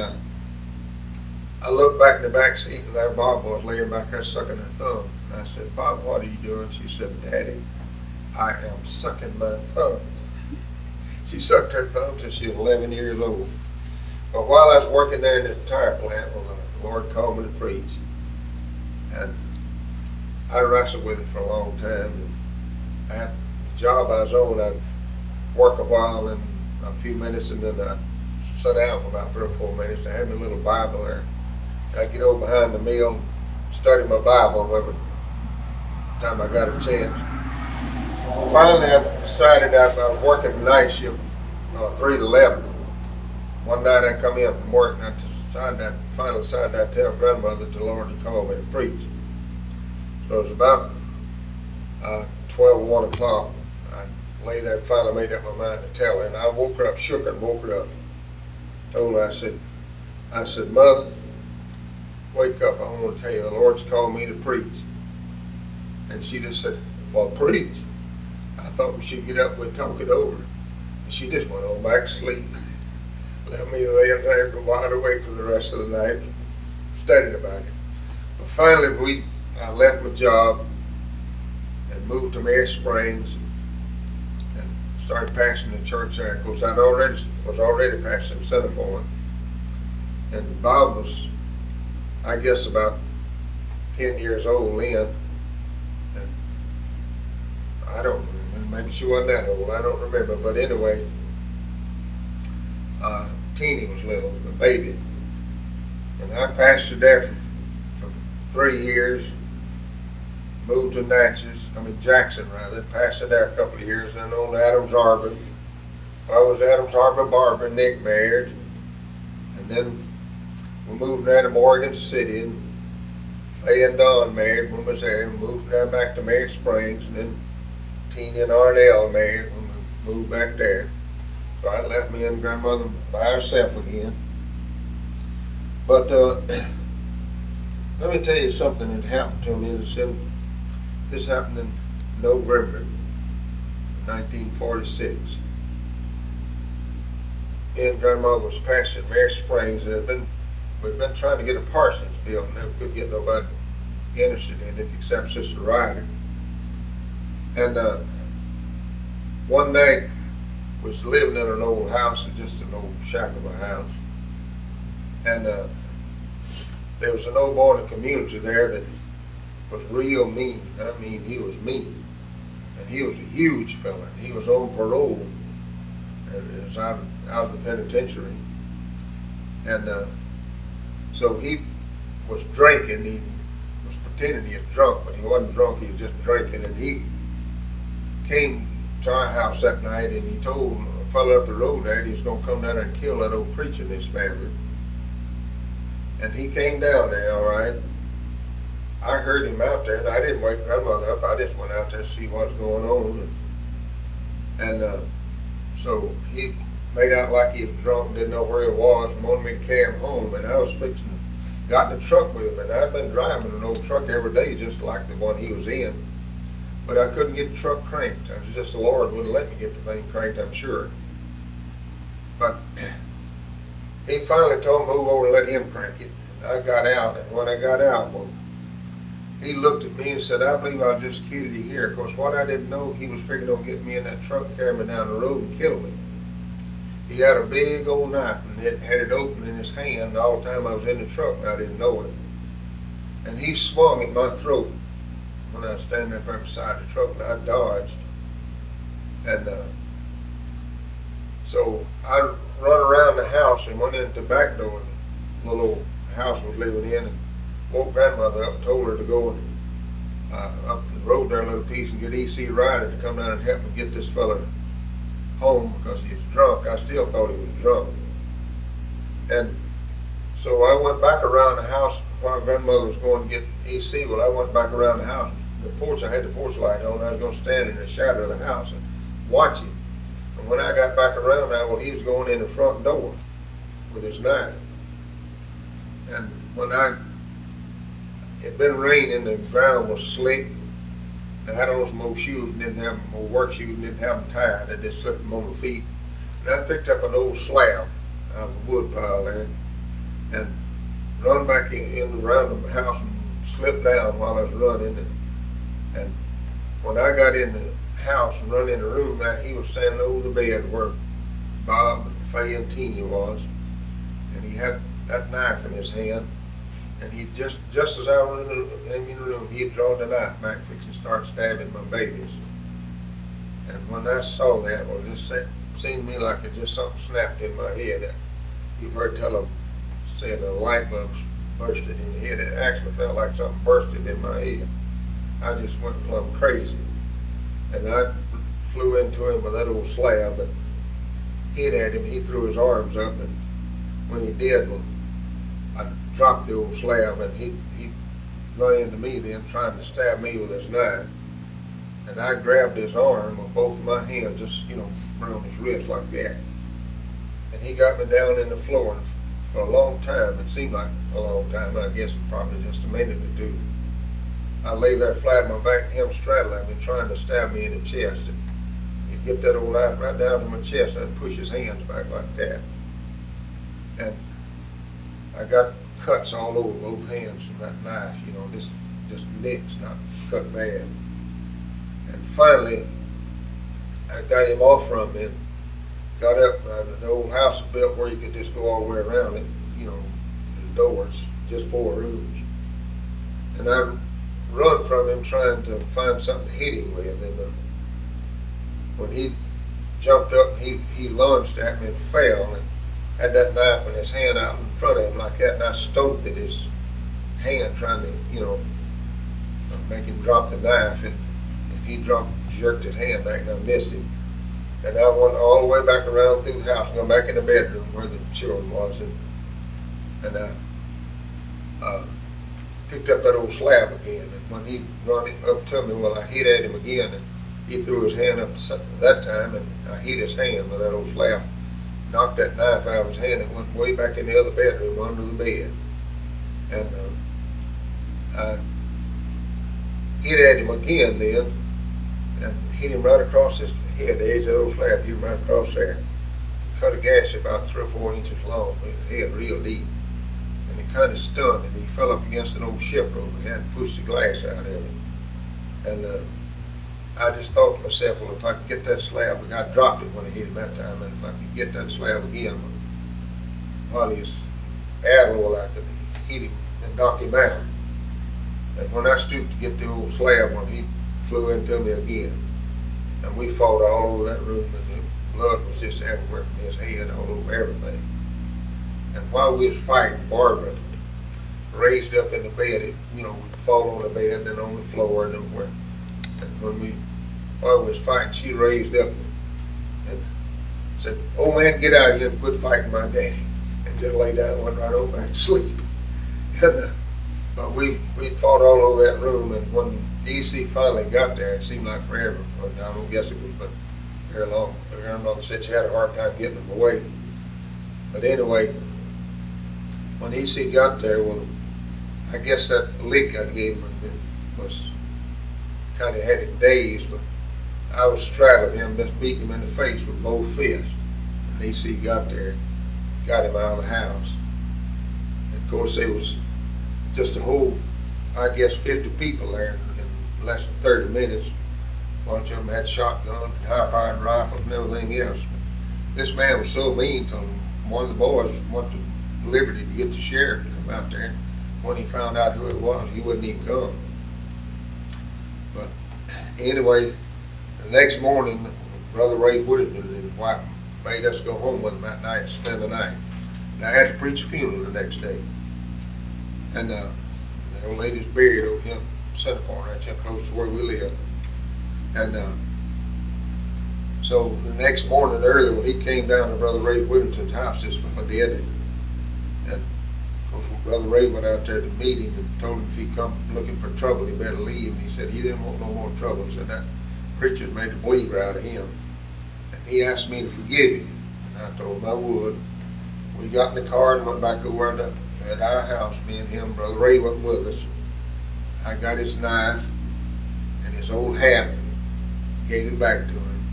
I looked back in the back seat, and there Bob was laying back there sucking her thumb. And I said, "Bob, what are you doing?" She said, "Daddy, I am sucking my thumb." She sucked her thumb till she was 11 years old. But while I was working there in the tire plant, well, the Lord called me to preach. And I wrestled with it for a long time. And I had a job I was on. I'd work a while and a few minutes, and then I'd sit down for about 3 or 4 minutes. I had my little Bible there. I'd get over behind the mill and study my Bible every time I got a chance. Finally, I decided I was working the night shift, 3 to 11. One night I come in from work, and finally decided I'd tell grandmother that the Lord had called me to preach. So it was about 12 or 1 o'clock. I lay there and finally made up my mind to tell her, and I woke her up, shook her and woke her up. Told her, I said, "Mother, wake up, I want to tell you the Lord's called me to preach." And she just said, "Well, preach." I thought she'd get up and we'd talk it over. And she just went on back to sleep. Let me lay there wide awake for the rest of the night, studying about it. But finally, I left my job and moved to Mary Springs and started pastoring the church there. Of course, I was already pastoring Centerpoint. And Bob was, I guess, about 10 years old then. And I don't remember. Maybe she wasn't that old. I don't remember. But anyway, Teeny was little, the baby. And I pastored there for 3 years. moved to Jackson rather, passed it there a couple of years, then on to Adams Harbor. I was Adams Harbor barber, Nick married, and then we moved down to Morgan City, and Faye and Don married when we was there, and moved down back to Mary Springs, and then Tina and Arnell married when we moved back there. So I left me and grandmother by herself again. But let me tell you something that happened to me. This happened in November 1946. Me and grandmother was passing Mary Springs, and we'd been trying to get a parsonage built, and never could get nobody interested in it except Sister Ryder. And one night was living in an old house, just an old shack of a house, and there was an old boy in the community there that was real mean. I mean, he was mean, and he was a huge fella. He was on parole, and he was out of the penitentiary, and so he was drinking. He was pretending he was drunk, but he wasn't drunk. He was just drinking, and he came to our house that night, and he told a fellow up the road there he was going to come down there and kill that old preacher and his family. And he came down there, all right. I heard him out there, and I didn't wake grandmother up. I just went out there to see what's going on. And so he made out like he was drunk, didn't know where he was, and wanted me to carry him home. And I was got in the truck with him, and I'd been driving an old truck every day, just like the one he was in. But I couldn't get the truck cranked. I was just, the Lord wouldn't let me get the thing cranked, I'm sure. But he finally told me to move over and let him crank it. I got out, and when I got out, well, he looked at me and said, "I believe I just killed you here." Of course, what I didn't know, he was figuring on getting me in that truck, carrying me down the road and killing me. He had a big old knife, and had it open in his hand all the time I was in the truck, and I didn't know it. And he swung at my throat when I was standing up there beside the truck, and I dodged. And so I run around the house and went into the back door, the little old house was living in, and woke grandmother up and told her to go and up the road there a little piece and get E.C. Ryder to come down and help me get this fella home because he was drunk. I still thought he was drunk. And so I went back around the house while grandmother was going to get E.C. Well, I went back around the house. The porch, I had the porch light on. I was going to stand in the shadow of the house and watch him. And when I got back around there, well, he was going in the front door with his knife. And when it'd been raining, the ground was slick. I had on some old shoes, and didn't have old work shoes, and didn't have them tied. I just slipped them on my feet. And I picked up an old slab out of a wood pile there, and run back in around the house and slipped down while I was running. And when I got in the house and run in the room, there he was standing over the bed where Bob and Faye and Tina was, and he had that knife in his hand. And he just as I was in the room, he had drawn the knife back, fixing to start stabbing my babies. And when I saw that, well, it just seemed to me like it just something snapped in my head. You've heard tell them saying the light bulbs bursted in the head. It actually felt like something bursted in my head. I just went plumb crazy, and I flew into him with that old slab and hit at him. He threw his arms up, and when he did, well, I dropped the old slab, and he run into me then, trying to stab me with his knife. And I grabbed his arm with both of my hands, just, around his wrist like that. And he got me down in the floor, and for a long time, it seemed like a long time, I guess probably just a minute or two, I lay there flat on my back, him straddling me, trying to stab me in the chest. And he'd get that old knife right down to my chest, and I'd push his hands back like that. And I got cuts all over both hands from that knife, just nicks, not cut bad. And finally, I got him off from me and got up. The old house was built where you could just go all the way around it, the doors, just 4 rooms. And I run from him trying to find something to hit him with. And when he jumped up, he lunged at me and fell, and had that knife in his hand out in front of him like that, and I stomped at his hand trying to, make him drop the knife, and he jerked his hand back, and I missed him. And I went all the way back around through the house, and go back in the bedroom where the children was, and I picked up that old slab again. And when he run it up to me, well, I hit at him again, and he threw his hand up that time, and I hit his hand with that old slab, knocked that knife out of his hand, and went way back in the other bedroom under the bed. And I hit at him again then, and hit him right across his head, the edge of that old slab, hit him right across there. Cut a gash about 3 or 4 inches long, his head real deep. And it kind of stunned him. He fell up against an old ship rope. He had to push the glass out of him. And I just thought to myself, well, if I could get that slab, I dropped it when I hit him that time, and if I could get that slab again, while he was admiral, I could hit him and knock him out. And when I stooped to get the old slab, when he flew into me again, and we fought all over that room, and the blood was just everywhere from his head, all over everything. And while we was fighting, Barbara raised up in the bed. We'd fall on the bed, then on the floor, and everywhere. And while we was fighting, she raised up and said, "Oh man, get out of here and quit fighting my daddy," and just lay down and went right over back to sleep. And but we fought all over that room, and when EC finally got there, it seemed like forever. I don't guess it was, but very long. Her grandmother said she had a hard time getting them away. But anyway, when EC got there, well, I guess that lick I gave him was kind of had him dazed, but I was straddling him, just beating him in the face with both fists. And EC got there, got him out of the house. And of course, there was just a whole, I guess, 50 people there in less than 30 minutes. A bunch of them had shotguns, high-powered rifles, and everything else. But this man was so mean to him. One of the boys went to Liberty to get the sheriff to come out there. When he found out who it was, he wouldn't even come. But anyway, the next morning, Brother Ray Woodington and his wife made us go home with him that night and spend the night. And I had to preach a funeral the next day. And the old lady's buried over here in Centerport, right here close to where we live. And so the next morning early, when he came down to Brother Ray Woodington's house, this was my dad. And of course, when Brother Ray went out there to meet him and told him if he come looking for trouble, he better leave. And he said he didn't want no more trouble. So that preacher made a believer out of him. And he asked me to forgive him. And I told him I would. We got in the car and went back over at our house, me and him. Brother Ray wasn't with us. I got his knife and his old hat and gave it back to him.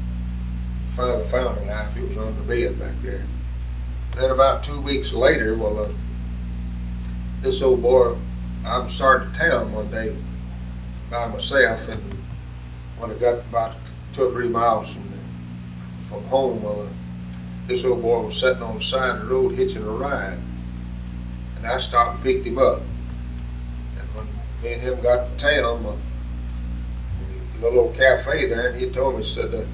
Finally found the knife. It was on the bed back there. Then about 2 weeks later, well, this old boy, I started to town one day by myself, and when I got about 2 or 3 miles from home, this old boy was sitting on the side of the road hitching a ride. And I stopped and picked him up. And when me and him got to town, the little cafe there, and he told me, said,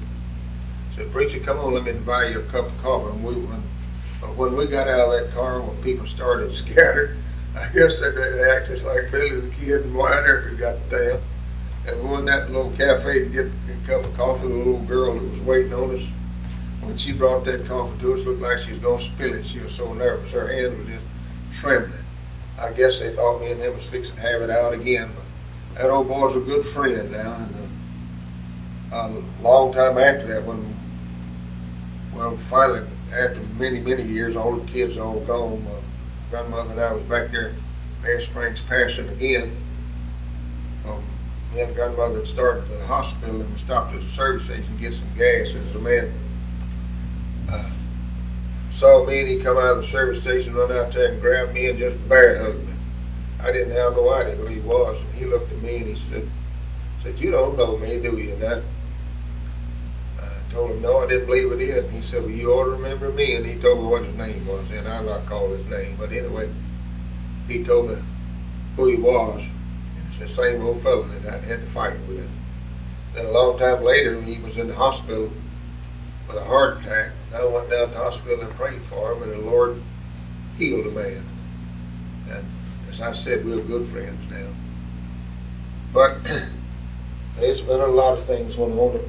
"Preacher, come on, let me buy you a cup of coffee." And but when we got out of that car, when people started to scatter, I guess they acted like Billy the Kid and Wyatt Earp got to town. And we went in that little cafe to get a cup of coffee. The little girl that was waiting on us, when she brought that coffee to us, looked like she was going to spill it. She was so nervous. Her hand was just trembling. I guess they thought me and him was fixing to have it out again. But that old boy's a good friend now. And a long time after that, finally, after many, many years, all the kids all gone, grandmother and I was back there in Bear Springs pastoring again. Me and grandmother had started to the hospital, and we stopped at the service station to get some gas. And the man saw me, and he come out of the service station, run out there and grabbed me and just bear hugged me. I didn't have no idea who he was. And he looked at me and he said, "You don't know me, do you?" And I told him, "No, I didn't believe it is." And he said, "Well, you ought to remember me." And he told me what his name was. And I'm not calling his name. But anyway, he told me who he was. And it's the same old fellow that I had to fight with. Then a long time later, he was in the hospital with a heart attack. I went down to the hospital and prayed for him, and the Lord healed the man. And as I said, we're good friends now. But there's been a lot of things going on,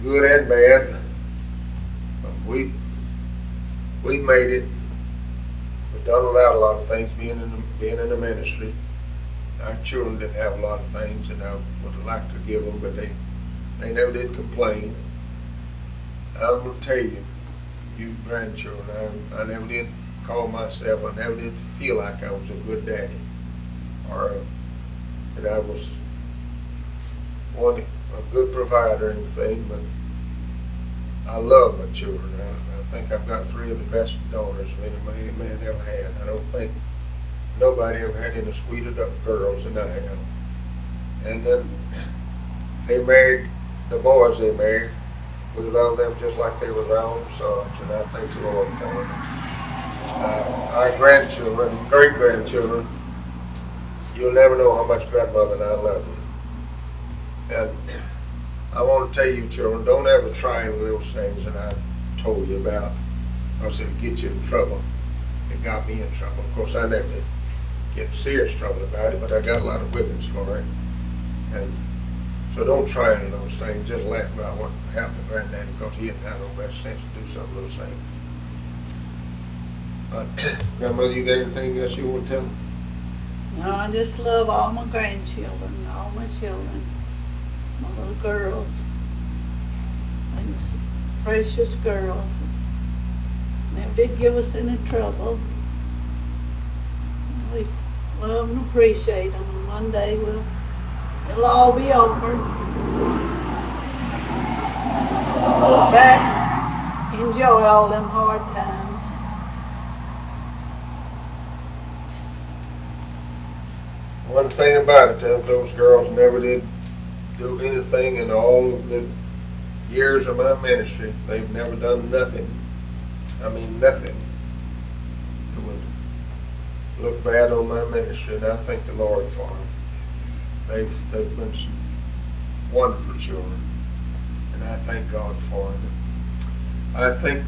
good and bad. But we made it. We've done without a lot of things being in the ministry. Our children didn't have a lot of things, and I would have liked to give them, but they never did complain. I'm going to tell you, you grandchildren, I never did call myself, I never did feel like I was a good daddy, or that I was a good provider or anything, but I love my children. I think I've got 3 of the best daughters any man ever had. I don't think nobody ever had any sweeter girls than I have. And then they married the boys they married. We love them just like they were our own sons, and I thank the Lord for them. Our grandchildren, great-grandchildren, you'll never know how much grandmother and I love you. And I want to tell you, children, don't ever try any of those things that I told you about, because it'll get you in trouble. It got me in trouble. Of course, I never did get in serious trouble about it, but I got a lot of whippings for it. And so don't try any of those things. Just laugh about what happened to Granddad, because he didn't have no better sense to do some of those things. But Grandmother, you got anything else you want to tell me? No, I just love all my grandchildren, all my children, my little girls. They're precious girls. Never did give us any trouble. We love and appreciate them, and one day it'll all be over. We'll look back, enjoy all them hard times. One thing about it, those girls never did do anything in all the years of my ministry. They've never done nothing. I mean, nothing. It would look bad on my ministry, and I thank the Lord for them. They've been some wonderful children, and I thank God for them. I think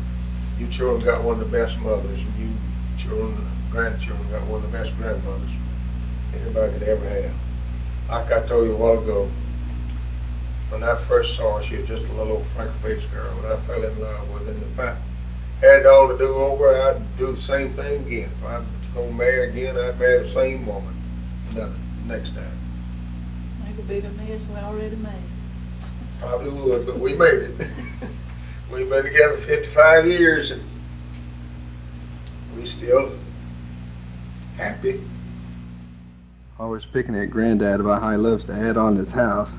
you children got one of the best mothers, and you children, grandchildren, got one of the best grandmothers anybody could ever have. Like I told you a while ago, when I first saw her, she was just a little old freckle-faced girl, and I fell in love with her. And if I had it all to do over, I'd do the same thing again. If I was going to marry again, I'd marry the same woman next time. Make a bigger mess we already made. Probably would, but we made it. We've been together 55 years, and we still happy. Always picking at Granddad about how he loves to add on his house.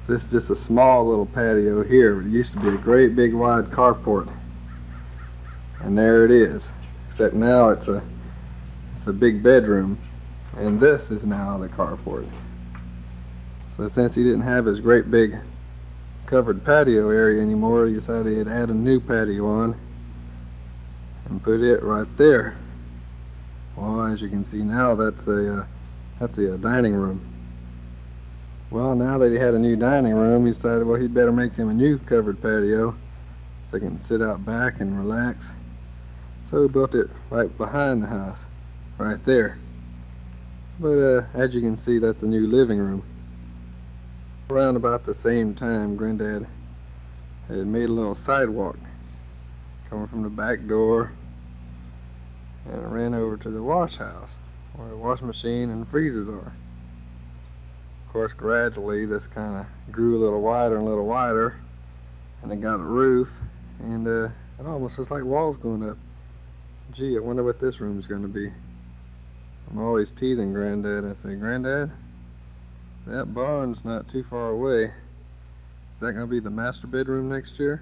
This is just a small little patio here, but it used to be a great big wide carport. And there it is. Except now it's a big bedroom, and this is now the carport. So since he didn't have his great big covered patio area anymore, he decided he'd add a new patio on and put it right there. Well, as you can see now, that's a dining room. Well, now that he had a new dining room, he decided, well, he'd better make him a new covered patio so he can sit out back and relax. So he built it right behind the house, right there. But as you can see, that's a new living room. Around about the same time, Granddad had made a little sidewalk coming from the back door, and it ran over to the wash house where the washing machine and freezers are. Of course, gradually this kind of grew a little wider and a little wider, and it got a roof, and it almost looks like walls going up. Gee, I wonder what this room's going to be. I'm always teasing Granddad. I say, Granddad, that barn's not too far away. Is that going to be the master bedroom next year?